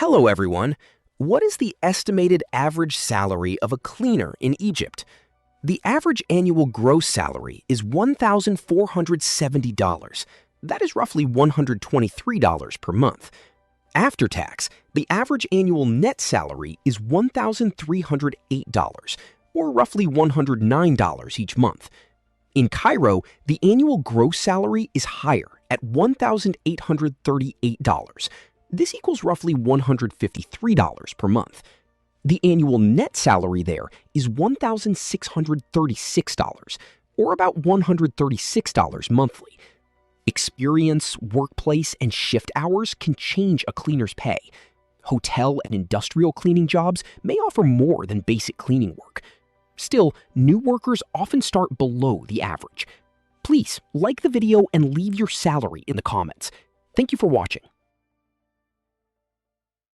Hello everyone. What is the estimated average salary of a cleaner in Egypt? The average annual gross salary is $1,470. That is roughly $123 per month. After tax, the average annual net salary is $1,308, or roughly $109 each month. In Cairo, the annual gross salary is higher at $1,838. This equals roughly $153 per month. The annual net salary there is $1,636, or about $136 monthly. Experience, workplace, and shift hours can change a cleaner's pay. Hotel and industrial cleaning jobs may offer more than basic cleaning work. Still, new workers often start below the average. Please like the video and leave your salary in the comments. Thank you for watching.